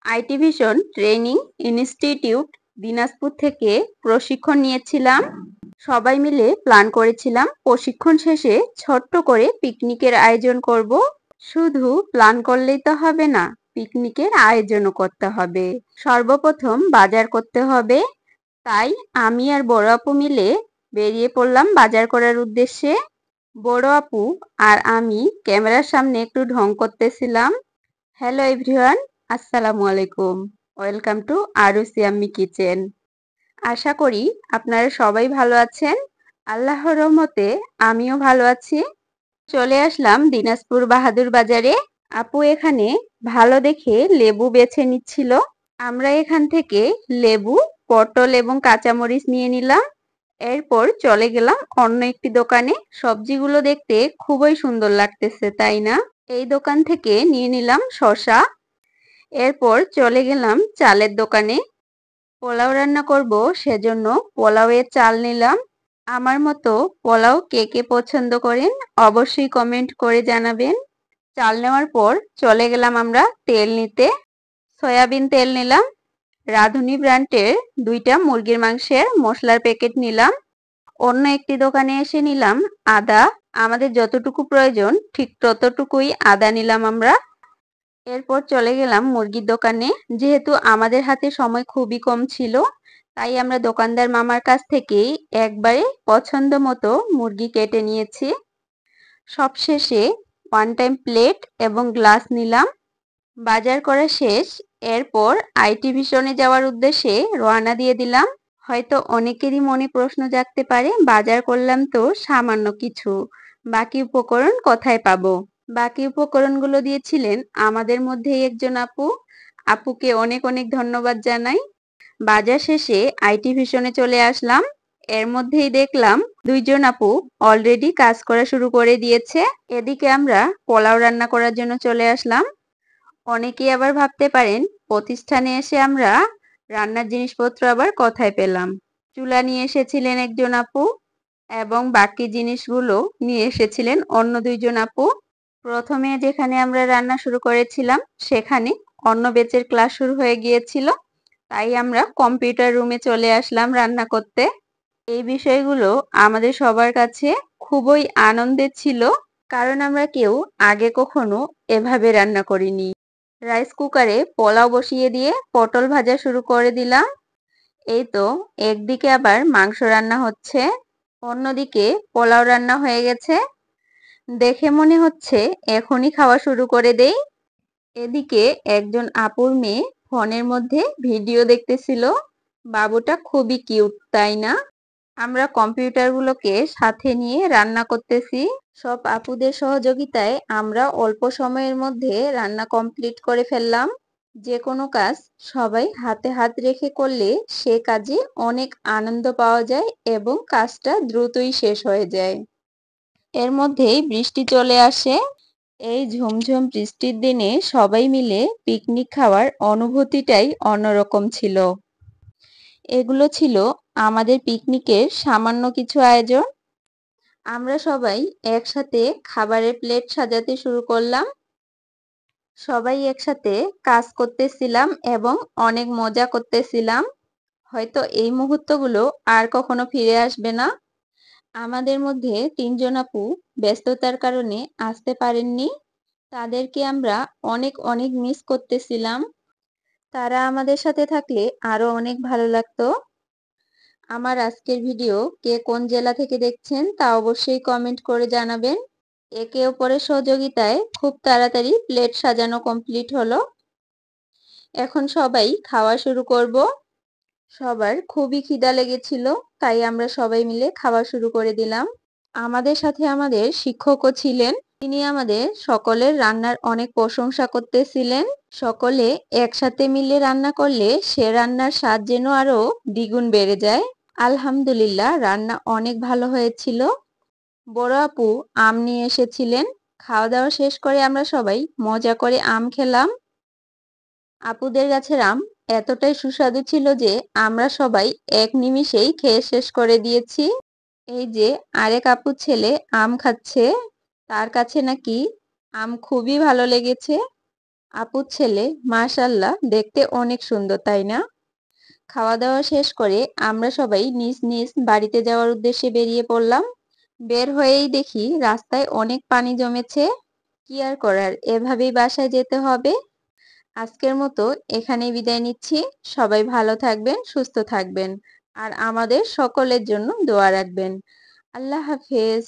IT vision training institute Dinajpur থেকে প্রশিক্ষণ নিয়েছিলাম। সবাই মিলে প্ল্যান করেছিলাম প্রশিক্ষণ শেষে ছোট্ট করে পিকনিকের আয়োজন করব। শুধু প্ল্যান করলেই তো হবে না, পিকনিকের আয়োজনও করতে হবে। সর্বপ্রথম বাজার করতে হবে, তাই আমি আর বড় আপু মিলে বেরিয়ে পড়লাম বাজার করার উদ্দেশ্যে। বড় আপু আর আমি ক্যামেরার সামনে একটু ঢং করতেছিলাম। হ্যালো এভরিওয়ান, আসসালামু আলাইকুম। Welcome to আরুসি Ammi kitchen. আশা করি আপনারা সবাই ভালো আছেন। আল্লাহর রহমতে আমিও ভালো আছি। চলে আসলাম দিনাজপুর বাহাদুর বাজারে। আপু এখানে ভালো দেখে লেবু বেছে নিচ্ছিল। আমরা এখান থেকে লেবু, পটল এবং কাঁচামরিচ নিয়ে নিলাম। এরপর চলে গেলাম অন্য একটি দোকানে। সবজিগুলো দেখতে খুবই সুন্দর লাগতেছে, তাই না? এই দোকান থেকে নিয়ে নিলাম শসা। এরপর চলে গেলাম চালের দোকানে। পোলাও রান্না করব, সেজন্য পোলাওয়ের চাল নিলাম। আমার মতো পোলাও কে কে পছন্দ করেন অবশ্যই কমেন্ট করে জানাবেন। চাল নেওয়ার পর চলে গেলাম আমরা তেল নিতে। সয়াবিন তেল নিলাম। রাঁধুনি ব্র্যান্ডের 2টা মুরগির মাংসের মশলার প্যাকেট নিলাম। অন্য একটি দোকানে এসে নিলাম আদা। আমাদের যতটুকু প্রয়োজন ঠিক ততটুকুই আদা নিলাম আমরা। এরপর চলে গেলাম মুরগির দোকানে। যেহেতু আমাদের হাতে সময় খুবই কম ছিল, তাই আমরা দোকানদার মামার কাছ থেকেই একবারে পছন্দ মতো মুরগি কেটে নিয়েছি। সবশেষে ওয়ান টাইম প্লেট এবং গ্লাস নিলাম। বাজার করা শেষ। এরপর আইটি ভিশনে যাওয়ার উদ্দেশ্যে রওনা দিয়ে দিলাম। হয়তো অনেকেরই মনে প্রশ্ন জাগতে পারে, বাজার করলাম তো সামান্য কিছু, বাকি উপকরণ কোথায় পাবো? বাকি উপকরণগুলো দিয়েছিলেন আমাদের মধ্যেই একজন আপু। আপুকে অনেক অনেক ধন্যবাদ জানাই। বাজার শেষে আইটি ভিশনে চলে আসলাম। এর মধ্যেই দেখলাম 2জন আপু অলরেডি কাজ করা শুরু করে দিয়েছে। এদিকে আমরা পোলাও রান্না করার জন্য চলে আসলাম। অনেকেই আবার ভাবতে পারেন, প্রতিষ্ঠানে এসে আমরা রান্নার জিনিসপত্র আবার কোথায় পেলাম? চুলা নিয়ে এসেছিলেন একজন আপু এবং বাকি জিনিসগুলো নিয়ে এসেছিলেন অন্য 2জন আপু। প্রথমে যেখানে আমরা রান্না শুরু করেছিলাম সেখানে অন্য ব্যাচের ক্লাস শুরু হয়ে গিয়েছিল, তাই আমরা কম্পিউটার রুমে চলে আসলাম রান্না করতে। এই বিষয়গুলো আমাদের সবার কাছে খুবই আনন্দের ছিল, কারণ আমরা কেউ আগে কখনো এভাবে রান্না করিনি। রাইস কুকারে পোলাও বসিয়ে দিয়ে পটল ভাজা শুরু করে দিলাম। এই তো একদিকে আবার মাংস রান্না হচ্ছে, অন্যদিকে পোলাও রান্না হয়ে গেছে। দেখে মনে হচ্ছে এখনই খাওয়া শুরু করে দেই। এদিকে একজন আপুর মেয়ে ফোনের মধ্যে ভিডিও দেখতেছিল। বাবুটা খুবই কিউট, তাই না? আমরা কম্পিউটারগুলোকে সাথে নিয়ে রান্না করতেছি। সব আপুদের সহযোগিতায় আমরা অল্প সময়ের মধ্যে রান্না কমপ্লিট করে ফেললাম। যে কোনো কাজ সবাই হাতে হাত রেখে করলে সে কাজে অনেক আনন্দ পাওয়া যায় এবং কাজটা দ্রুতই শেষ হয়ে যায়। এর মধ্যেই বৃষ্টি চলে আসে। এই ঝুমঝুম বৃষ্টির দিনে সবাই মিলে পিকনিক খাওয়ার অনুভূতিটাই অন্যরকম ছিল। এগুলো ছিল আমাদের পিকনিকের সামান্য কিছু আয়োজন। আমরা সবাই একসাথে খাবারের প্লেট সাজাতে শুরু করলাম। সবাই একসাথে কাজ করতেছিলাম এবং অনেক মজা করতেছিলাম। হয়তো এই মুহূর্তগুলো আর কখনো ফিরে আসবে না। আমাদের মধ্যে 3জন আপু ব্যস্ততার কারণে আসতে পারেননি। তাদেরকে আমরা অনেক অনেক মিস করতেছিলাম। তারা আমাদের সাথে থাকলে আরো অনেক ভালো লাগতো। আমার আজকের ভিডিও কে কোন জেলা থেকে দেখছেন তা অবশ্যই কমেন্ট করে জানাবেন। একে অপরের সহযোগিতায় খুব তাড়াতাড়ি প্লেট সাজানো কমপ্লিট হলো। এখন সবাই খাওয়া শুরু করব। সবার খুবই খিদা লেগেছিল, তাই আমরা সবাই মিলে খাওয়া শুরু করে দিলাম। আমাদের সাথে আমাদের শিক্ষকও ছিলেন। তিনি আমাদের সকলের রান্নার অনেক প্রশংসা করতেছিলেন। সকলে একসাথে মিলে রান্না করলে সে রান্নার স্বাদ যেন আরো দ্বিগুণ বেড়ে যায়। আলহামদুলিল্লাহ, রান্না অনেক ভালো হয়েছিল। বড় আপু আম নিয়ে এসেছিলেন। খাওয়া দাওয়া শেষ করে আমরা সবাই মজা করে আম খেলাম। আপুদের গাছের আম এতটাই সুস্বাদু ছিল যে আমরা সবাই এক নিমিষেই খেয়ে শেষ করে দিয়েছি। এই যে আরেক আপুর ছেলে আম খাচ্ছে, তার কাছে নাকি আম খুবই ভালো লেগেছে। আপুর ছেলে মাশাআল্লাহ দেখতে অনেক সুন্দর, তাই না? খাওয়া দাওয়া শেষ করে আমরা সবাই নিজ নিজ বাড়িতে যাওয়ার উদ্দেশ্যে বেরিয়ে পড়লাম। বের হয়েই দেখি রাস্তায় অনেক পানি জমেছে। কি আর করার, এভাবেই বাসায় যেতে হবে। আজকের মতো এখানেই বিদায় নিচ্ছি। সবাই ভালো থাকবেন, সুস্থ থাকবেন আর আমাদের সকলের জন্য দোয়া রাখবেন। আল্লাহ হাফেজ।